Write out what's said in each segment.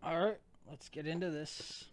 All right, let's get into this.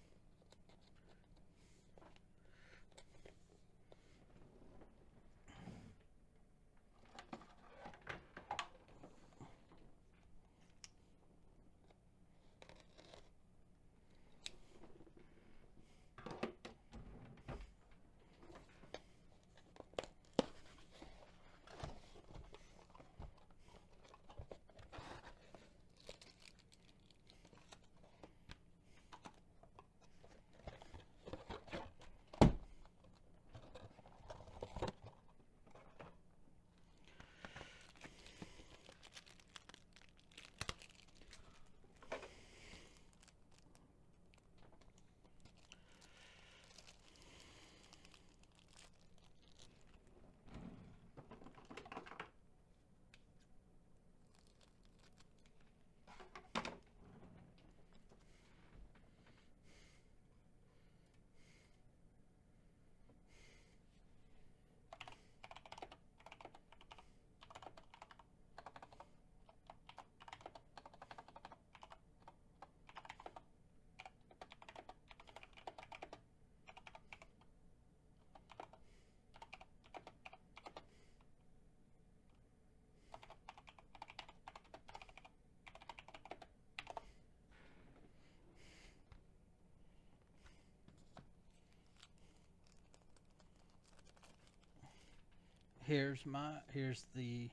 Here's the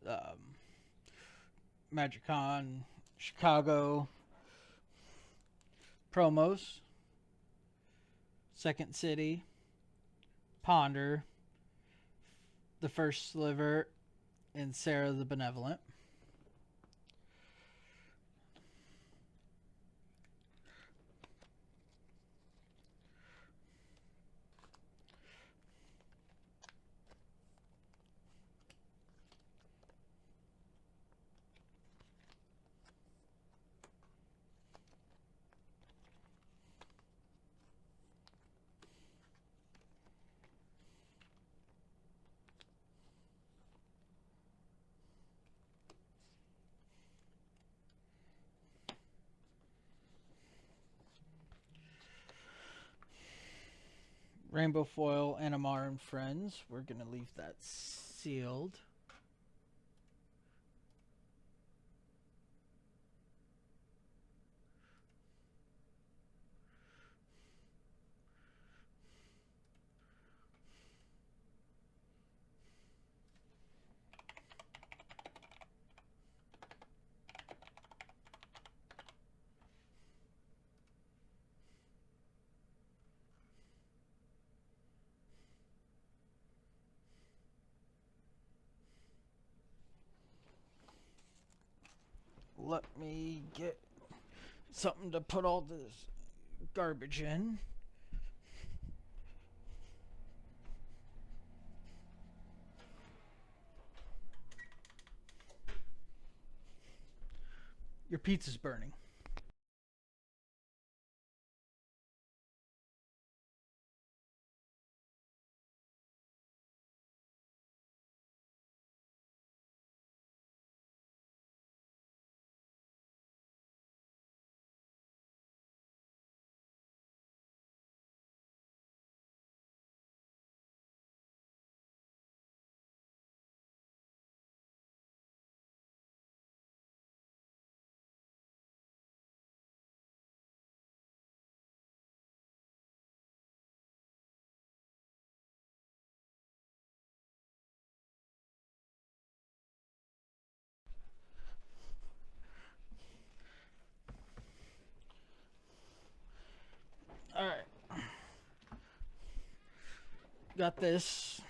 um, MagicCon Chicago promos. Second City, Ponder, the First Sliver, and Sarah the Benevolent. Rainbow Foil, Anamar, and Friends. We're going to leave that sealed. Let me get something to put all this garbage in. Your pizza's burning. All right. Got this.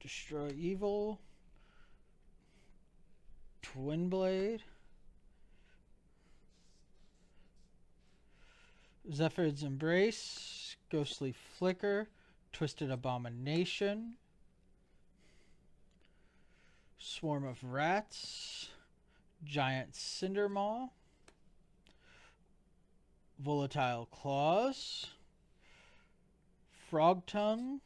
Destroy Evil. Twin Blade. Zephyr's Embrace. Ghostly Flicker. Twisted Abomination. Swarm of Rats. Giant Cindermaw. Volatile Claws. Frog Tongue.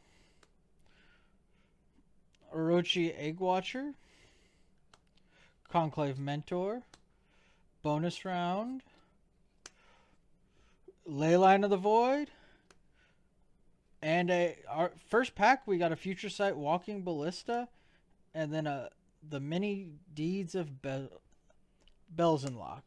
Orochi Egg Watcher. Conclave Mentor. Bonus round. Leyline of the Void. And our first pack, we got a Future Sight Walking Ballista. And then the Mini Deeds of Belzenlock.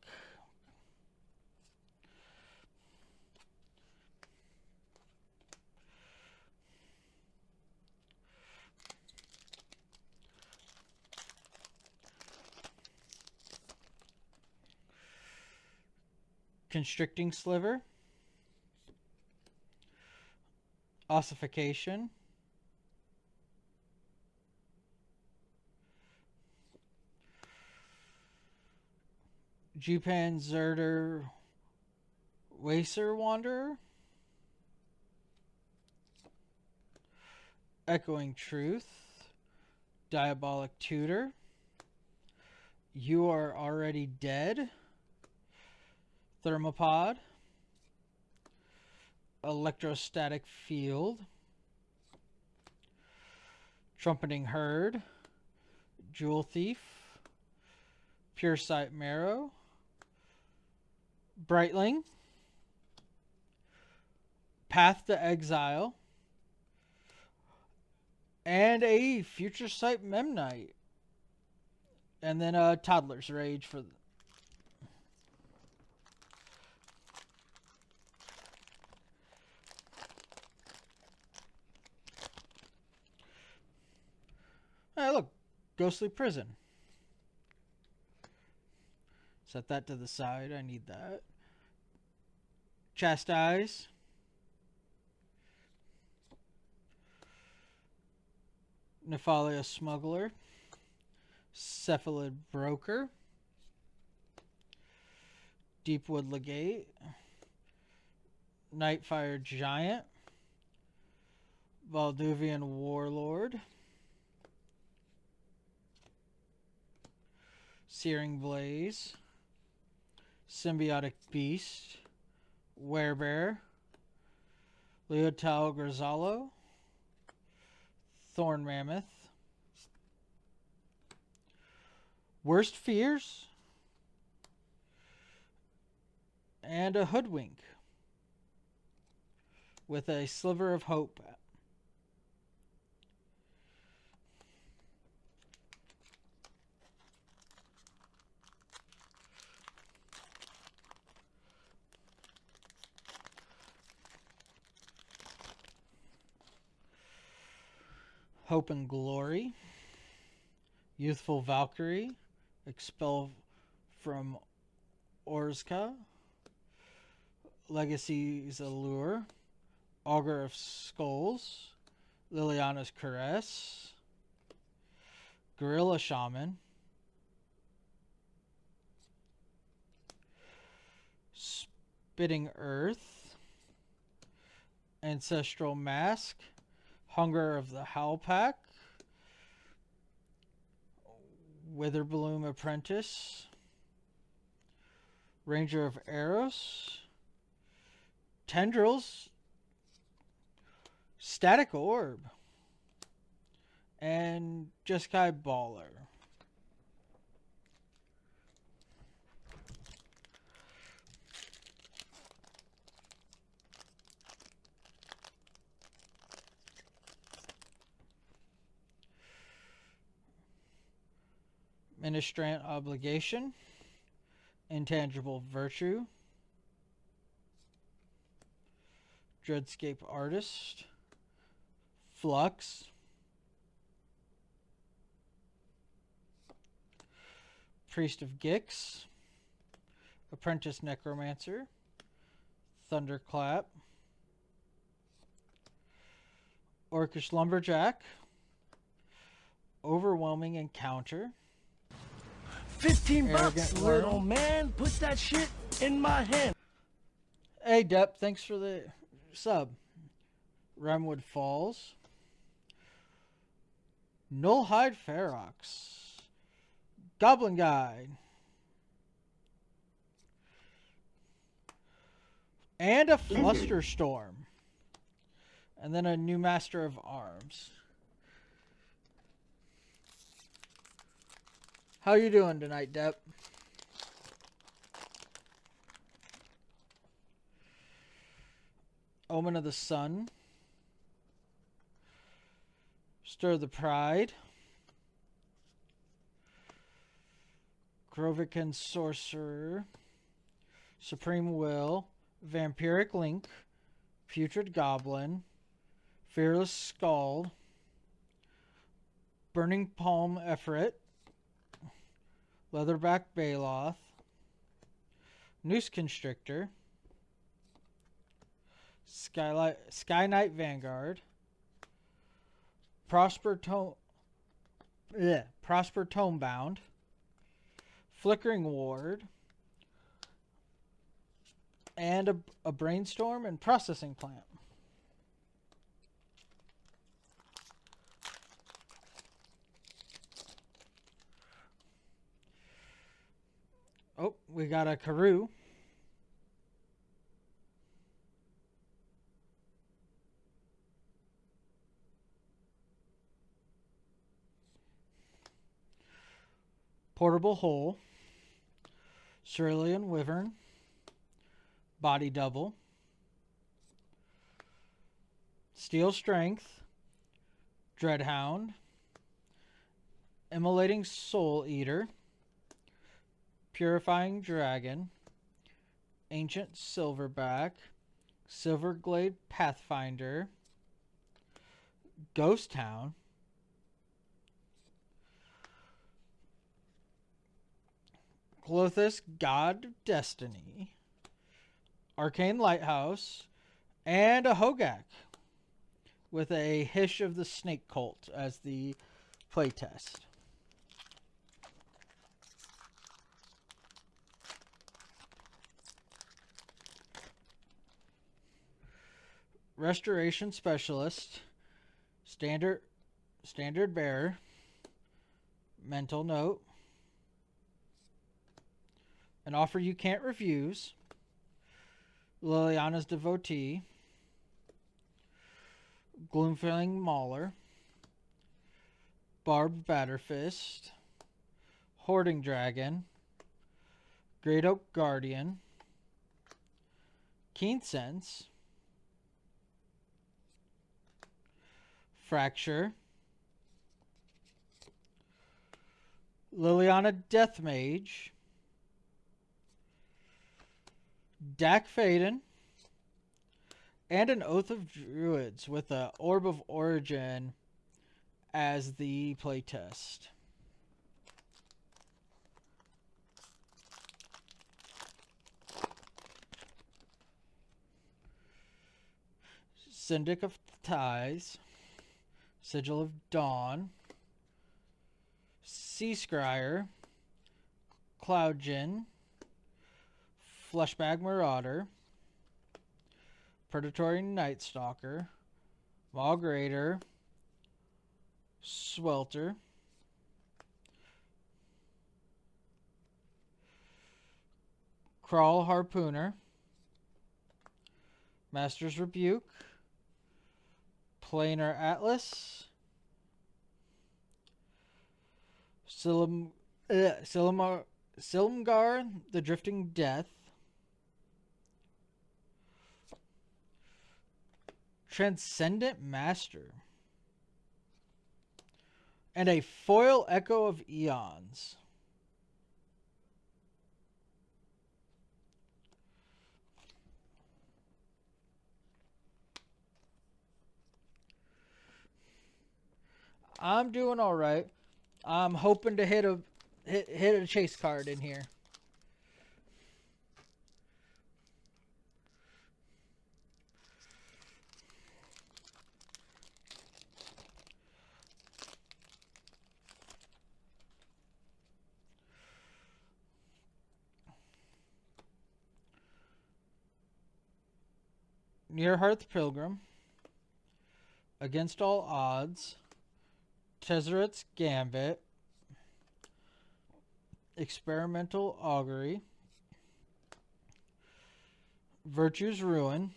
Constricting Sliver. Ossification. Jupan Zerder Wacer Wanderer. Echoing Truth. Diabolic Tutor. You Are Already Dead. Thermopod. Electrostatic Field. Trumpeting Herd. Jewel Thief. Pure Sight Marrow. Brightling. Path to Exile. And a Future Sight Memnite. And then Toddler's Rage for... Hey, look. Ghostly Prison. Set that to the side. I need that. Chastise. Nephalia Smuggler. Cephalid Broker. Deepwood Legate. Nightfire Giant. Valduvian Warlord. Searing Blaze. Symbiotic Beast. Werebear. Leotao Grzalo. Thorn Mammoth. Worst Fears. And a Hoodwink. With a Sliver of Hope. Hope and Glory. Youthful Valkyrie. Expel from Orzka. Legacy's Allure. Augur of Skulls. Liliana's Caress. Gorilla Shaman. Spitting Earth. Ancestral Mask. Hunger of the Howl Pack. Witherbloom Apprentice. Ranger of Eros. Tendrils. Static Orb. And Jeskai Baller. Ministrant Obligation. Intangible Virtue. Dreadscape Artist. Flux. Priest of Gix. Apprentice Necromancer. Thunderclap. Orcish Lumberjack. Overwhelming encounter. 15 Arrogant bucks, worm. little man. Put that shit in my hand. Hey, Depp, thanks for the sub. Remwood Falls. Nullhide Ferox. Goblin Guide. And a Flusterstorm. And then a new Master of Arms. How you doing tonight, Depp? Omen of the Sun. Stir the Pride. Grovican Sorcerer. Supreme Will. Vampiric Link. Putrid Goblin. Fearless Scald. Burning Palm Efret. Leatherback Baloth. Noose Constrictor. Sky Knight Vanguard. Prosper Tomebound. Flickering Ward. And a Brainstorm and Processing Plant. Oh, we got a Karoo. Portable Hole. Cerulean Wyvern. Body Double. Steel Strength. Dreadhound. Immolating Soul Eater. Purifying Dragon. Ancient Silverback. Silverglade Pathfinder. Ghost Town. Clothis, God of Destiny. Arcane Lighthouse. And a Hogak. With a Hish of the Snake Cult as the playtest. Restoration Specialist. Standard Bearer. Mental Note. An Offer You Can't Refuse. Liliana's Devotee. Gloomfang Mauler. Barbed Batterfist. Hoarding Dragon. Great Oak Guardian. Keen Sense. Fracture. Liliana Deathmage. Dak Faden. And an Oath of Druids with a Orb of Origin as the playtest. Syndic of Ties. Sigil of Dawn. Sea Scryer. Cloudjin. Fleshbag Marauder. Predatory Night Stalker. Mog Raider. Swelter. Crawl Harpooner. Master's Rebuke. Planar Atlas. Silumgar, the Drifting Death. Transcendent Master. And a foil Echo of Eons. I'm doing all right. I'm hoping to hit a chase card in here. Near Hearth Pilgrim, Against All Odds, Tezzeret's Gambit, Experimental Augury, Virtue's Ruin,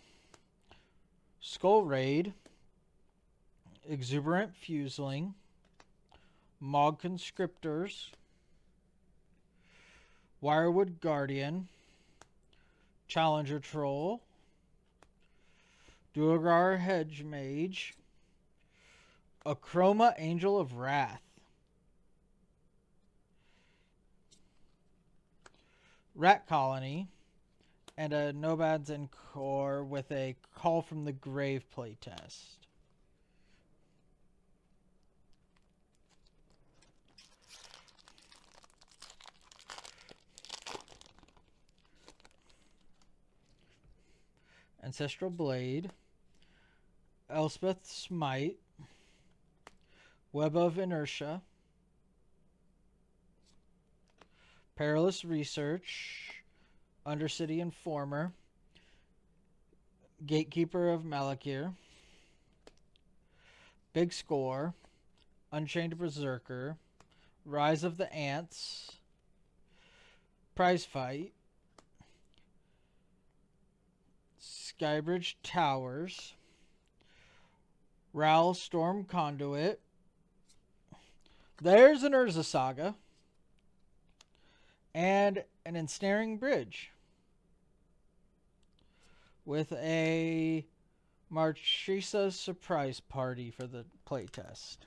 Skull Raid, Exuberant Fuseling, Mog Conscriptors, Wirewood Guardian, Challenger Troll, Duergar Hedge Mage, Acroma Angel of Wrath, Rat Colony, and a Nomads and Core with a Call from the Grave playtest. Ancestral Blade, Elspeth Smite, Web of Inertia, Perilous Research, Undercity Informer, Gatekeeper of Malakir, Big Score, Unchained Berserker, Rise of the Ants, Prize Fight, Skybridge Towers, Ral Storm Conduit, there's an Urza Saga, and an Ensnaring Bridge with a Marchesa surprise party for the playtest.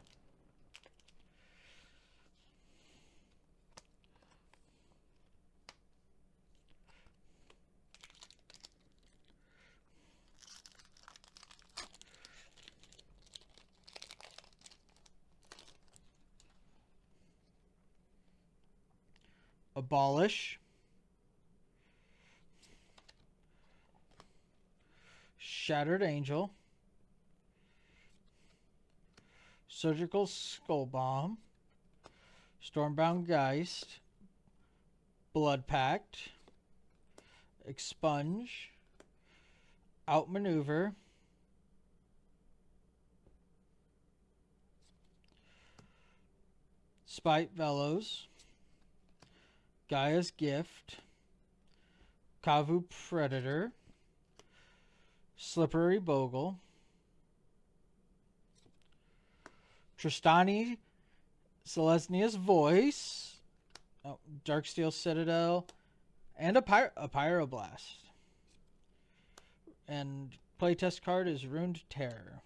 Abolish, Shattered Angel, Surgical Skull Bomb, Stormbound Geist, Blood Pact, Expunge, Outmaneuver, Spite Velos, Gaia's Gift, Kavu Predator, Slippery Bogle, Tristani Selesnia's Voice, Darksteel Citadel, and a Pyroblast. And playtest card is Ruined Terror.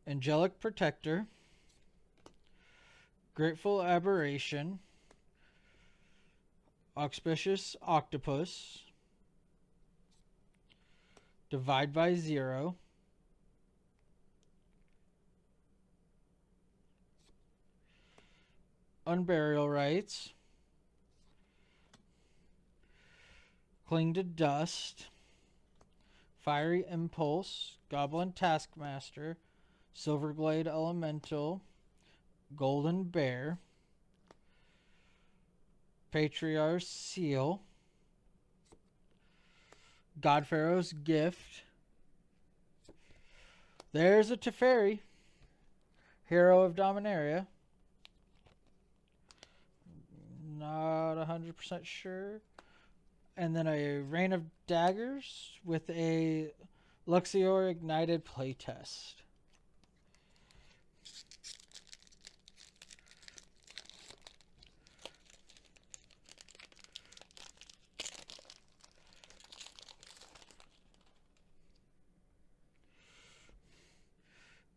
Angelic Protector, Grateful Aberration, Auspicious Octopus, Divide by Zero, Unburial Rites, Cling to Dust, Fiery Impulse, Goblin Taskmaster, Silverglade Elemental, Golden Bear, Patriarch's Seal, Godpharaoh's Gift. There's a Teferi, Hero of Dominaria. Not 100% sure. And then a Rain of Daggers with a Luxior Ignited playtest.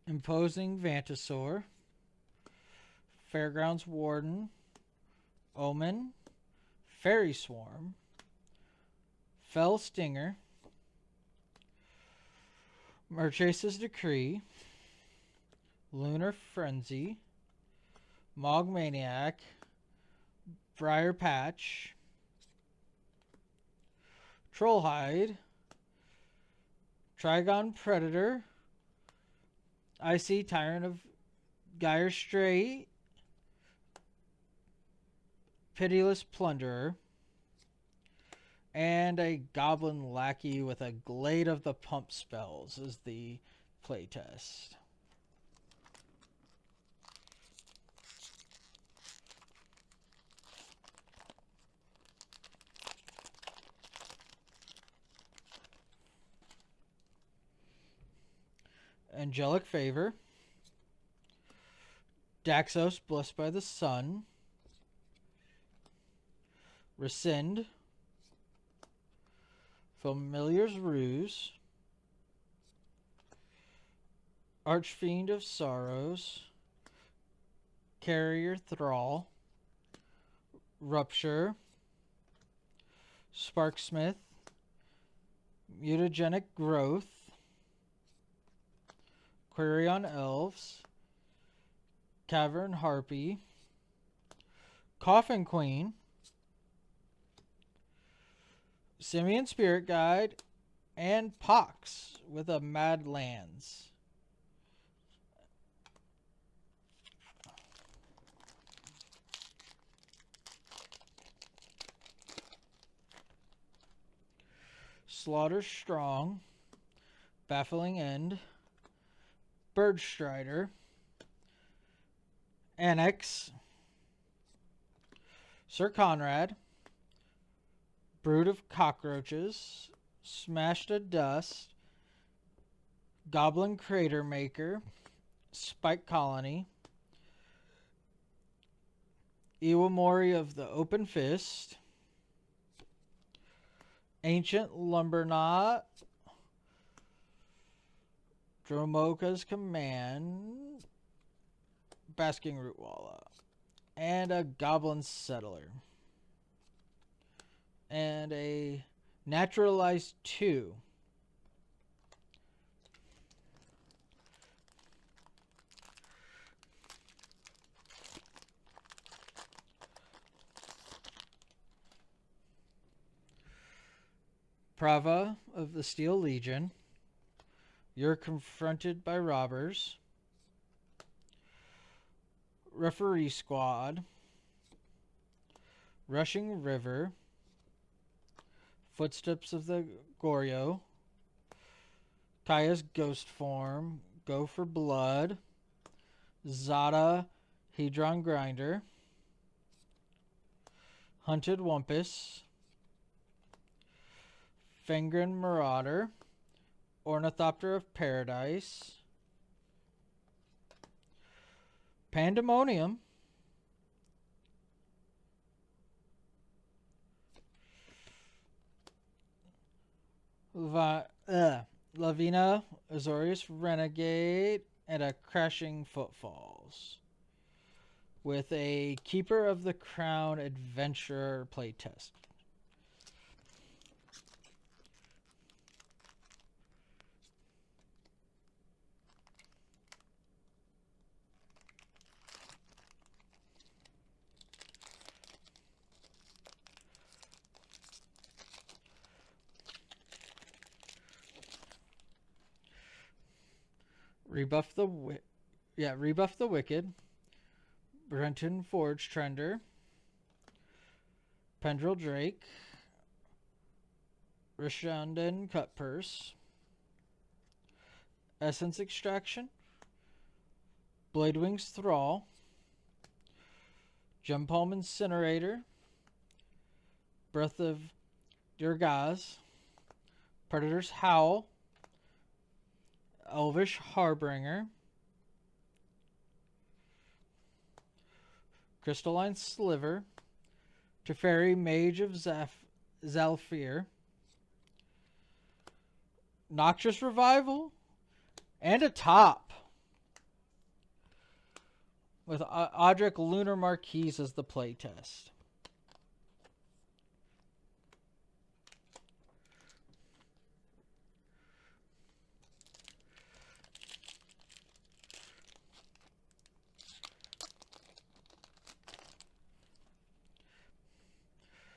Imposing Vantasaur, Fairgrounds Warden, Omen, Fairy Swarm, Fell Stinger, Marchesa's Decree, Lunar Frenzy, Mog Maniac, Briar Patch, Trollhide, Trigon Predator, I see Tyrant of Gyre Strait, Pitiless Plunderer, and a Goblin Lackey with a Glade of the Pump spells is the playtest. Angelic Favor, Daxos Blessed by the Sun, Rescind, Familiar's Ruse, Archfiend of Sorrows, Carrier Thrall, Rupture, Sparksmith, Mutagenic Growth, Quirion Elves, Cavern Harpy, Coffin Queen, Simian Spirit Guide, and Pox with a Mad Lands. Slaughter Strong, Baffling End, Bird Strider, Annex, Sir Conrad, Brood of Cockroaches, Smash to Dust, Goblin Crater Maker, Spike Colony, Iwamori of the Open Fist, Ancient Lumberknot, Dromoka's Command, Basking Rootwalla, and a Goblin Settler. And a Naturalized 2. Prava of the Steel Legion. You're confronted by robbers. Referee Squad. Rushing River. Footsteps of the Goryo. Kaya's Ghost Form. Go for Blood. Zada Hedron Grinder. Hunted Wumpus. Fengrin Marauder. Ornithopter of Paradise. Pandemonium. Lavina, Azorius Renegade, and a Crashing Footfalls. With a Keeper of the Crown Adventurer playtest. Rebuff the Wicked, Brenton Forge Trender, Pendril Drake, Rishandan Cutpurse, Essence Extraction, Bladewing's Thrall, Gempalm Incinerator, Breath of Durgaz, Predator's Howl, Elvish Harbinger, Crystalline Sliver, Teferi Mage of Zalfir, Noxious Revival, and a top with Audric Lunar Marquise as the playtest.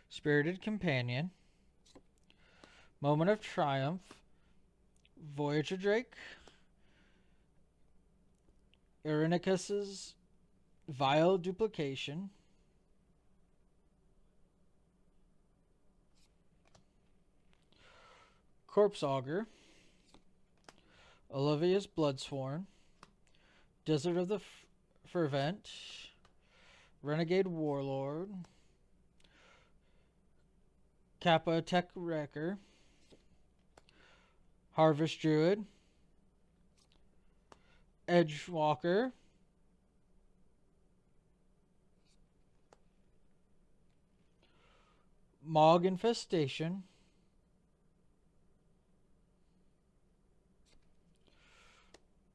Spirited Companion, Moment of Triumph, Voyager Drake, Irenicus's Vile Duplication, Corpse Augur, Olivia's Bloodsworn, Desert of the Fervent, Renegade Warlord, Kappa Tech Wrecker, Harvest Druid, Edgewalker, Mog Infestation,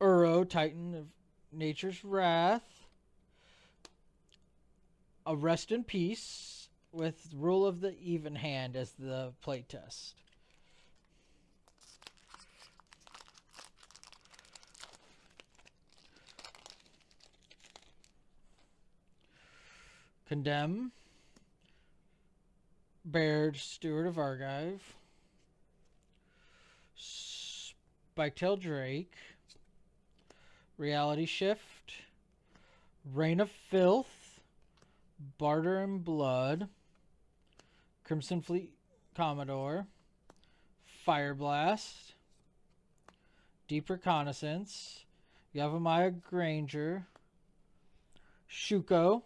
Uro, Titan of Nature's Wrath, a Rest in Peace with Rule of the Even Hand as the playtest. Condemn, Baird, Steward of Argive, Spiketail Drake, Reality Shift, Reign of Filth, Barter and Blood, Crimson Fleet Commodore, Fire Blast, Deep Reconnaissance, Yavimaya Granger, Shuko,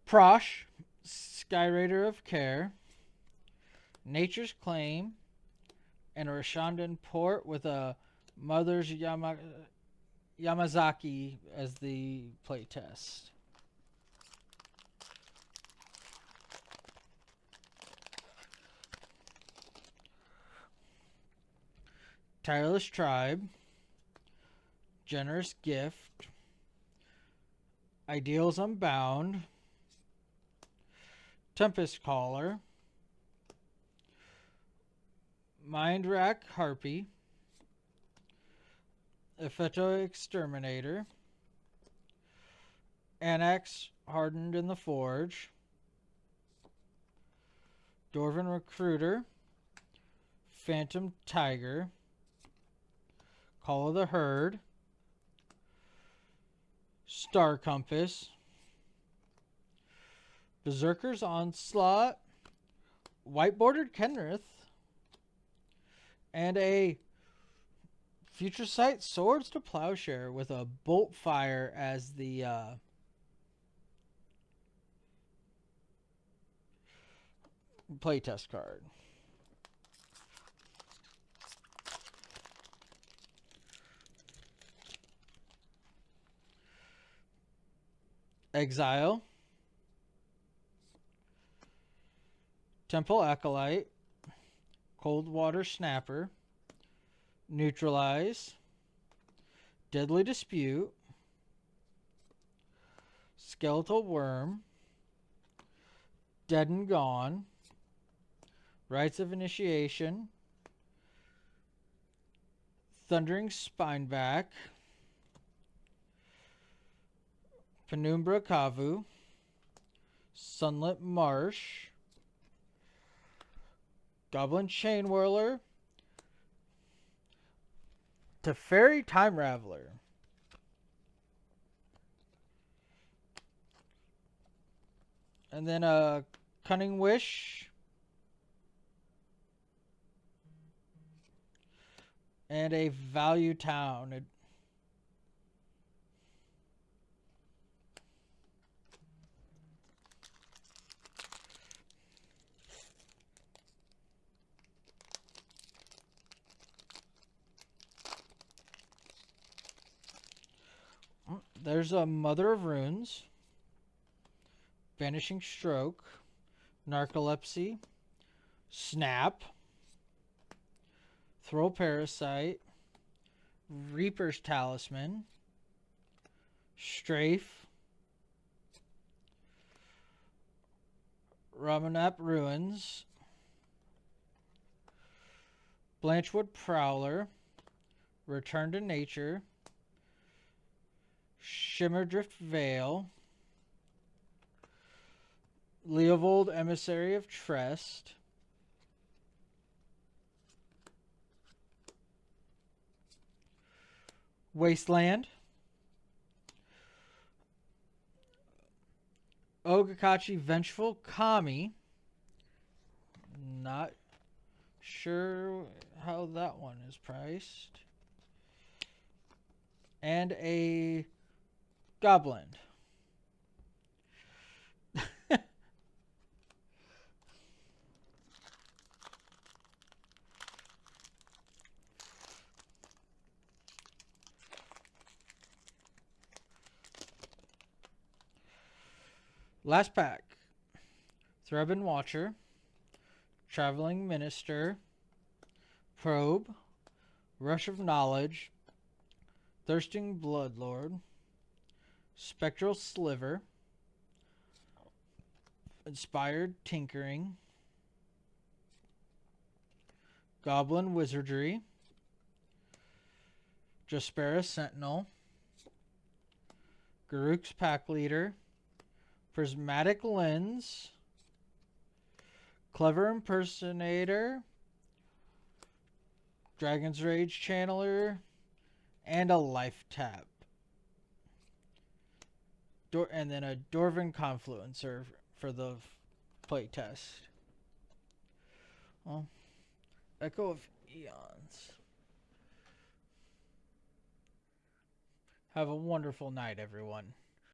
Prosh, Skyraider of Care, Nature's Claim, and a Rashandan Port with a Mother's Yamazaki as the playtest. Tireless Tribe, Generous Gift, Ideals Unbound, Tempest Caller, Mind Rack Harpy, Effetto Exterminator, Annex Hardened in the Forge, Dwarven Recruiter, Phantom Tiger, Call of the Herd, Star Compass, Berserker's Onslaught, White-Bordered Kenrith, and a Future Sight Swords to Plowshare with a Bolt Fire as the playtest card. Exile, Temple Acolyte, Cold Water Snapper, Neutralize, Deadly Dispute, Skeletal Worm, Dead and Gone, Rites of Initiation, Thundering Spineback, Penumbra Kavu, Sunlit Marsh, Goblin Chain Whirler, Teferi Time Raveler, and then a Cunning Wish, and a Value Town. There's a Mother of Runes, Vanishing Stroke, Narcolepsy, Snap, Throw Parasite, Reaper's Talisman, Strafe, Ramanap Ruins, Blanchwood Prowler, Return to Nature, Shimmerdrift Vale, Leovold Emissary of Trest, Wasteland, Ogakachi Vengeful Kami. Not sure how that one is priced. And a Goblin. Last pack. Threbin Watcher, Traveling Minister, Probe, Rush of Knowledge, Thirsting Bloodlord, Spectral Sliver, Inspired Tinkering, Goblin Wizardry, Jaspera Sentinel, Garruk's Pack Leader, Prismatic Lens, Clever Impersonator, Dragon's Rage Channeler, and a Life Tap. And then a Dwarven Confluencer for the playtest. Well, Echo of Eons. Have a wonderful night, everyone.